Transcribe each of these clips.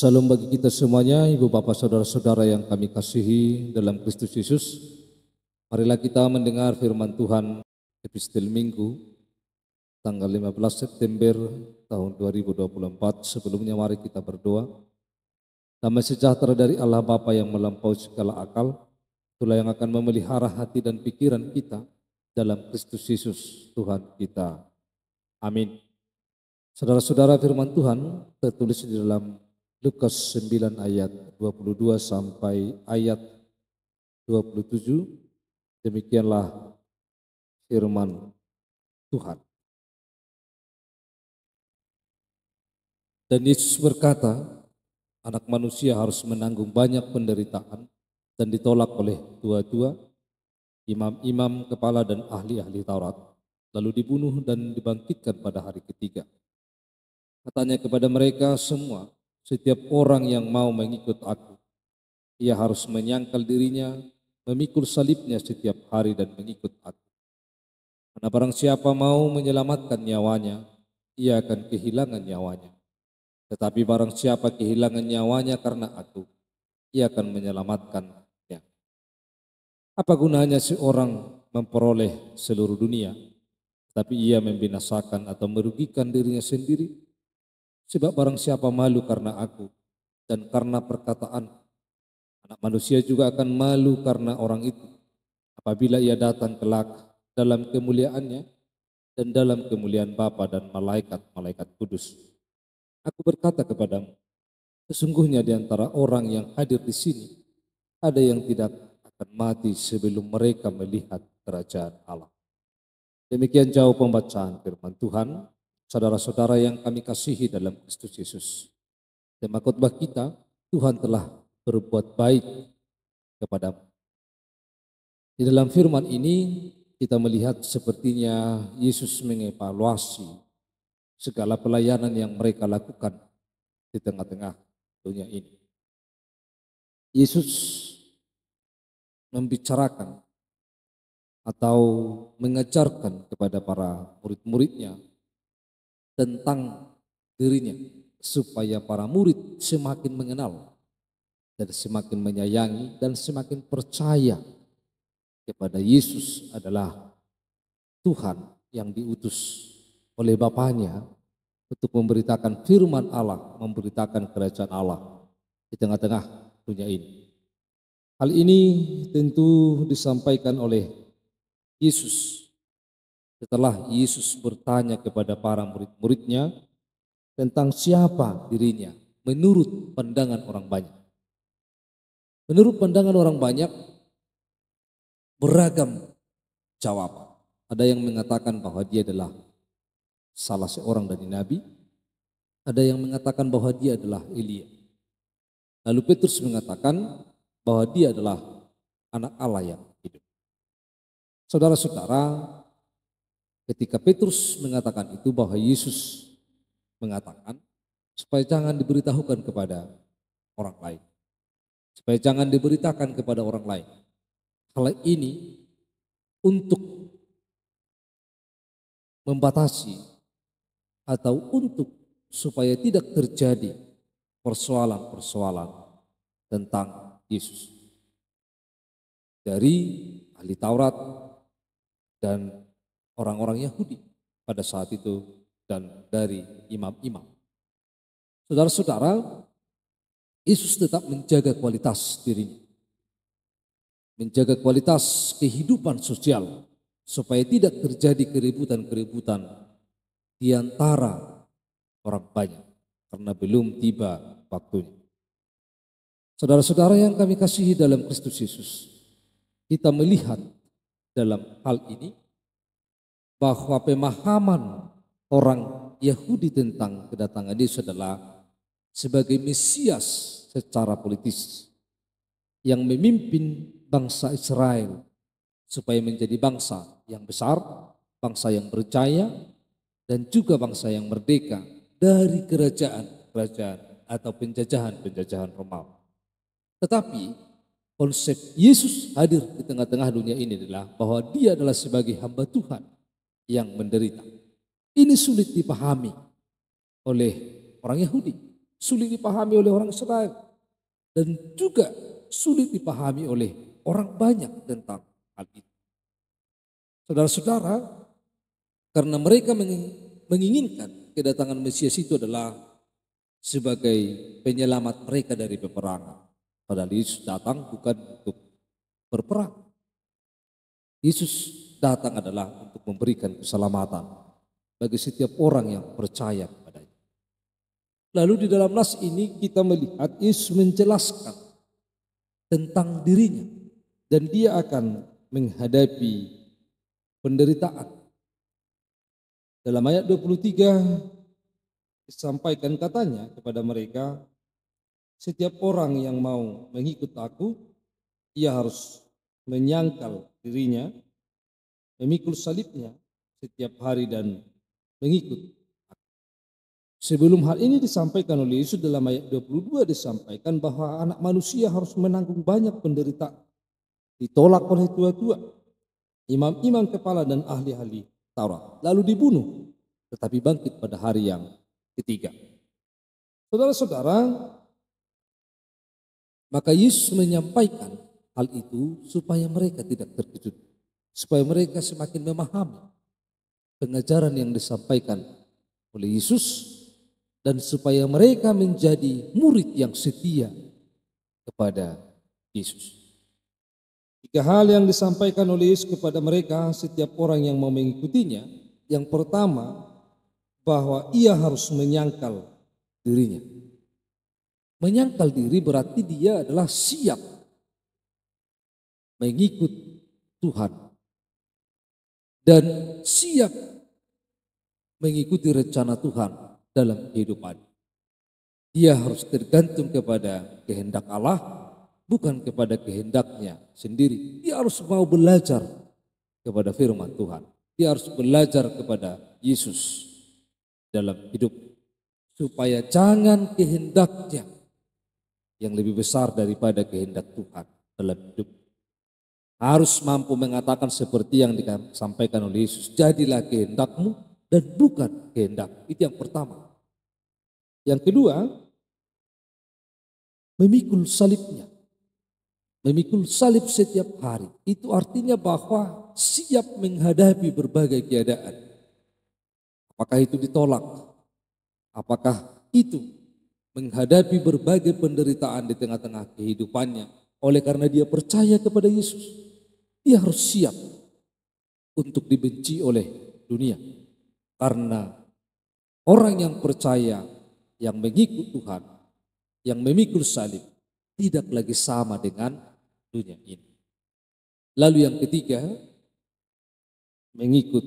Salam bagi kita semuanya, Ibu Bapak Saudara-saudara yang kami kasihi dalam Kristus Yesus. Marilah kita mendengar firman Tuhan Epistel Minggu tanggal 15 September tahun 2024. Sebelumnya mari kita berdoa. Damai sejahtera dari Allah Bapa yang melampaui segala akal, itulah yang akan memelihara hati dan pikiran kita dalam Kristus Yesus Tuhan kita. Amin. Saudara-saudara, firman Tuhan tertulis di dalam Lukas 9 ayat 22 sampai ayat 27. Demikianlah firman Tuhan. Dan Yesus berkata, anak manusia harus menanggung banyak penderitaan dan ditolak oleh tua-tua, imam-imam kepala dan ahli-ahli Taurat, lalu dibunuh dan dibangkitkan pada hari ketiga. Katanya kepada mereka semua, setiap orang yang mau mengikut aku, ia harus menyangkal dirinya, memikul salibnya setiap hari dan mengikut aku. Karena barang siapa mau menyelamatkan nyawanya, ia akan kehilangan nyawanya. Tetapi barang siapa kehilangan nyawanya karena aku, ia akan menyelamatkannya. Apa gunanya seorang memperoleh seluruh dunia, tapi ia membinasakan atau merugikan dirinya sendiri? Sebab barang siapa malu karena aku dan karena perkataan, anak manusia juga akan malu karena orang itu apabila ia datang kelak dalam kemuliaannya dan dalam kemuliaan Bapa dan malaikat-malaikat kudus. Aku berkata kepadamu, sesungguhnya di antara orang yang hadir di sini ada yang tidak akan mati sebelum mereka melihat kerajaan Allah. Demikian jauh pembacaan firman Tuhan. Saudara-saudara yang kami kasihi dalam Kristus Yesus. Tema khotbah kita, Tuhan telah berbuat baik kepadamu. Di dalam firman ini kita melihat sepertinya Yesus mengevaluasi segala pelayanan yang mereka lakukan di tengah-tengah dunia ini. Yesus membicarakan atau mengajarkan kepada para murid-muridnya tentang dirinya, supaya para murid semakin mengenal dan semakin menyayangi dan semakin percaya kepada Yesus adalah Tuhan yang diutus oleh Bapanya untuk memberitakan firman Allah, memberitakan kerajaan Allah di tengah-tengah dunia ini. Hal ini tentu disampaikan oleh Yesus setelah Yesus bertanya kepada para murid-muridnya tentang siapa dirinya menurut pandangan orang banyak. Menurut pandangan orang banyak beragam jawaban. Ada yang mengatakan bahwa dia adalah salah seorang dari nabi, ada yang mengatakan bahwa dia adalah Elia. Lalu Petrus mengatakan bahwa dia adalah anak Allah yang hidup. Saudara-saudara, ketika Petrus mengatakan itu, bahwa Yesus mengatakan supaya jangan diberitahukan kepada orang lain. Supaya jangan diberitakan kepada orang lain. Hal ini untuk membatasi atau untuk supaya tidak terjadi persoalan-persoalan tentang Yesus dari ahli Taurat dan orang-orang Yahudi pada saat itu dan dari imam-imam. Saudara-saudara, Yesus tetap menjaga kualitas dirinya, menjaga kualitas kehidupan sosial supaya tidak terjadi keributan-keributan di antara orang banyak karena belum tiba waktunya. Saudara-saudara yang kami kasihi dalam Kristus Yesus, kita melihat dalam hal ini bahwa pemahaman orang Yahudi tentang kedatangan Yesus adalah sebagai Mesias secara politis yang memimpin bangsa Israel supaya menjadi bangsa yang besar, bangsa yang berjaya, dan juga bangsa yang merdeka dari kerajaan-kerajaan atau penjajahan-penjajahan Romawi. Tetapi konsep Yesus hadir di tengah-tengah dunia ini adalah bahwa dia adalah sebagai hamba Tuhan yang menderita. Ini sulit dipahami oleh orang Yahudi. sulit dipahami oleh orang Israel, dan juga sulit dipahami oleh orang banyak tentang hal itu. Saudara-saudara, karena mereka menginginkan kedatangan Mesias itu adalah sebagai penyelamat mereka dari peperangan. Padahal Yesus datang bukan untuk berperang. Yesus datang adalah untuk memberikan keselamatan bagi setiap orang yang percaya kepadanya. Lalu di dalam nas ini kita melihat Yesus menjelaskan tentang dirinya dan dia akan menghadapi penderitaan. Dalam ayat 23 disampaikan katanya kepada mereka, setiap orang yang mau mengikut aku, ia harus menyangkal dirinya, memikul salibnya setiap hari dan mengikut. Sebelum hal ini disampaikan oleh Yesus dalam ayat 22 disampaikan bahwa anak manusia harus menanggung banyak penderitaan, ditolak oleh tua-tua, imam-imam kepala dan ahli-ahli Taurat, lalu dibunuh, tetapi bangkit pada hari yang ketiga. Saudara-saudara, maka Yesus menyampaikan hal itu supaya mereka tidak terkejut, supaya mereka semakin memahami pengajaran yang disampaikan oleh Yesus, dan supaya mereka menjadi murid yang setia kepada Yesus. 3 hal yang disampaikan oleh Yesus kepada mereka setiap orang yang mau mengikutinya. Yang pertama, bahwa ia harus menyangkal dirinya. Menyangkal diri berarti dia adalah siap mengikut Tuhan dan siap mengikuti rencana Tuhan dalam kehidupan. Dia harus tergantung kepada kehendak Allah, bukan kepada kehendaknya sendiri. Dia harus mau belajar kepada firman Tuhan. Dia harus belajar kepada Yesus dalam hidup, supaya jangan kehendaknya yang lebih besar daripada kehendak Tuhan dalam hidup. Harus mampu mengatakan seperti yang disampaikan oleh Yesus, jadilah kehendakmu dan bukan kehendak. Itu yang pertama. Yang kedua, memikul salibnya. Memikul salib setiap hari. Itu artinya bahwa siap menghadapi berbagai keadaan. Apakah itu ditolak? Apakah itu menghadapi berbagai penderitaan di tengah-tengah kehidupannya? Oleh karena dia percaya kepada Yesus, dia harus siap untuk dibenci oleh dunia. Karena orang yang percaya, yang mengikut Tuhan, yang memikul salib, tidak lagi sama dengan dunia ini. Lalu yang ketiga, mengikut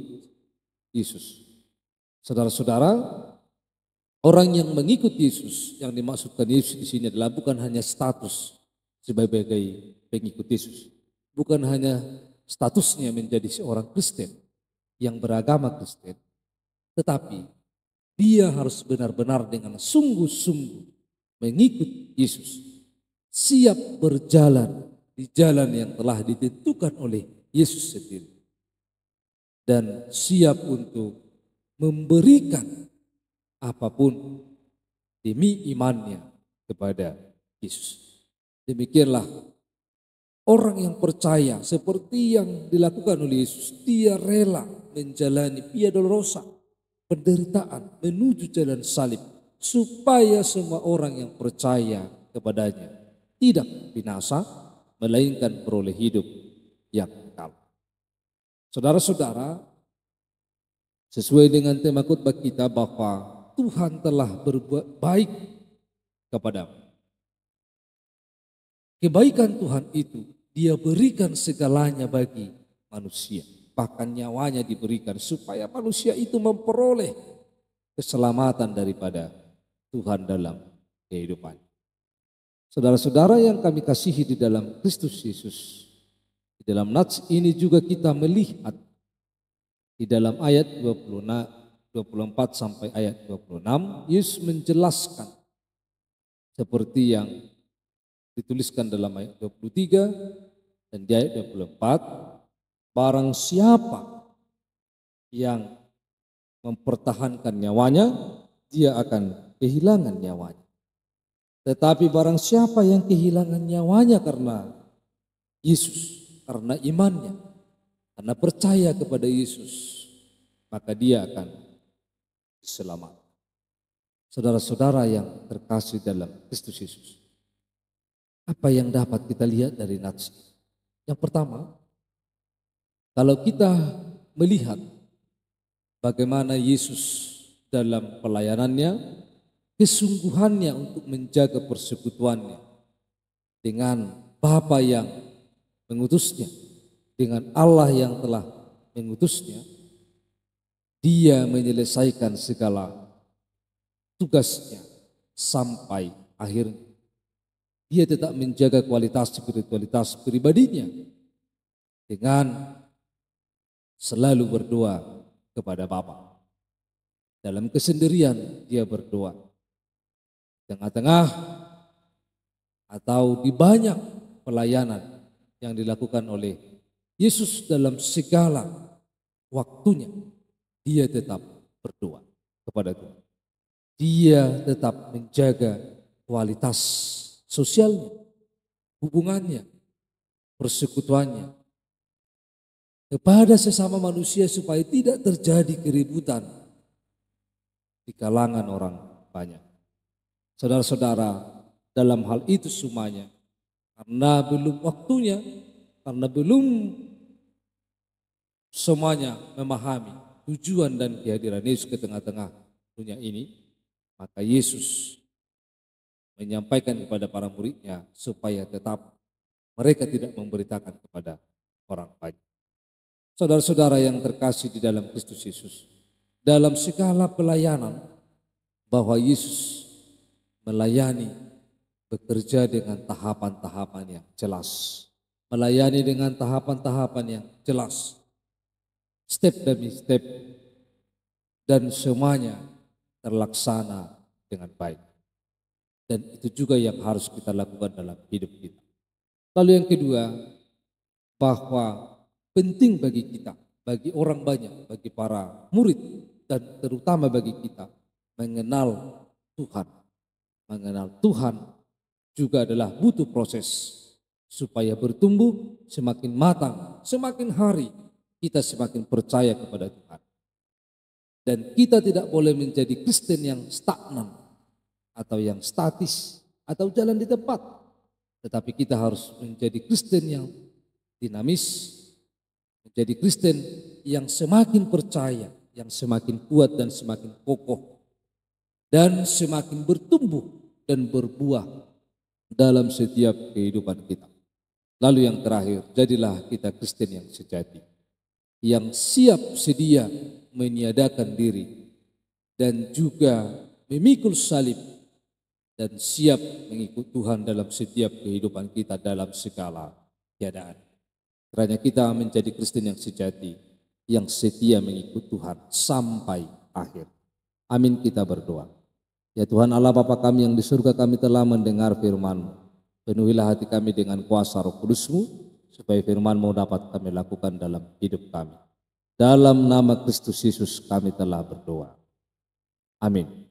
Yesus. Saudara-saudara, orang yang mengikut Yesus, yang dimaksudkan Yesus di sini adalah bukan hanya status sebagai pengikut Yesus, bukan hanya statusnya menjadi seorang Kristen yang beragama Kristen, tetapi dia harus benar-benar dengan sungguh-sungguh mengikut Yesus, siap berjalan di jalan yang telah ditentukan oleh Yesus sendiri, dan siap untuk memberikan apapun demi imannya kepada Yesus. Demikianlah orang yang percaya seperti yang dilakukan oleh Yesus. Dia rela menjalani via dolorosa, penderitaan menuju jalan salib, supaya semua orang yang percaya kepadanya tidak binasa, melainkan beroleh hidup yang kekal. Saudara-saudara, sesuai dengan tema khotbah kita bahwa Tuhan telah berbuat baik kepadamu. Kebaikan Tuhan itu dia berikan segalanya bagi manusia. Bahkan nyawanya diberikan supaya manusia itu memperoleh keselamatan daripada Tuhan dalam kehidupan. Saudara-saudara yang kami kasihi di dalam Kristus Yesus, di dalam nats ini juga kita melihat di dalam ayat 24 sampai ayat 26, Yesus menjelaskan seperti yang dituliskan dalam ayat 23 dan di ayat 24, barang siapa yang mempertahankan nyawanya, dia akan kehilangan nyawanya. Tetapi barang siapa yang kehilangan nyawanya karena Yesus, karena imannya, karena percaya kepada Yesus, maka dia akan diselamatkan. Saudara-saudara yang terkasih dalam Kristus Yesus, apa yang dapat kita lihat dari nats? Yang pertama, kalau kita melihat bagaimana Yesus dalam pelayanannya, kesungguhannya untuk menjaga persekutuannya dengan Bapa yang mengutusnya, dengan Allah yang telah mengutusnya, dia menyelesaikan segala tugasnya sampai akhirnya. Dia tetap menjaga kualitas spiritualitas pribadinya dengan selalu berdoa kepada Bapa. Dalam kesendirian dia berdoa. Tengah-tengah atau di banyak pelayanan yang dilakukan oleh Yesus dalam segala waktunya, dia tetap berdoa kepada Tuhan. Dia tetap menjaga kualitas sosialnya, hubungannya, persekutuannya kepada sesama manusia supaya tidak terjadi keributan di kalangan orang banyak. Saudara-saudara, dalam hal itu semuanya, karena belum waktunya, karena belum semuanya memahami tujuan dan kehadiran Yesus ke tengah-tengah dunia ini, maka Yesus menyampaikan kepada para muridnya supaya tetap mereka tidak memberitakan kepada orang banyak. Saudara-saudara yang terkasih di dalam Kristus Yesus, dalam segala pelayanan bahwa Yesus melayani, bekerja dengan tahapan-tahapan yang jelas. Melayani dengan tahapan-tahapan yang jelas. Step demi step. Dan semuanya terlaksana dengan baik. Dan itu juga yang harus kita lakukan dalam hidup kita. Lalu yang kedua, bahwa penting bagi kita, bagi orang banyak, bagi para murid, dan terutama bagi kita, mengenal Tuhan. Mengenal Tuhan juga adalah butuh proses supaya bertumbuh semakin matang, semakin hari kita semakin percaya kepada Tuhan. Dan kita tidak boleh menjadi Kristen yang stagnan atau yang statis atau jalan di tempat. Tetapi kita harus menjadi Kristen yang dinamis, menjadi Kristen yang semakin percaya, yang semakin kuat dan semakin kokoh, dan semakin bertumbuh dan berbuah dalam setiap kehidupan kita. Lalu yang terakhir, jadilah kita Kristen yang sejati, yang siap sedia meniadakan diri dan juga memikul salib dan siap mengikut Tuhan dalam setiap kehidupan kita dalam segala keadaan. Kiranya kita menjadi Kristen yang sejati, yang setia mengikut Tuhan sampai akhir. Amin, kita berdoa. Ya Tuhan Allah Bapa kami yang di surga, kami telah mendengar firman-Mu. Penuhilah hati kami dengan kuasa Roh Kudus-Mu, supaya firman-Mu dapat kami lakukan dalam hidup kami. Dalam nama Kristus Yesus kami telah berdoa. Amin.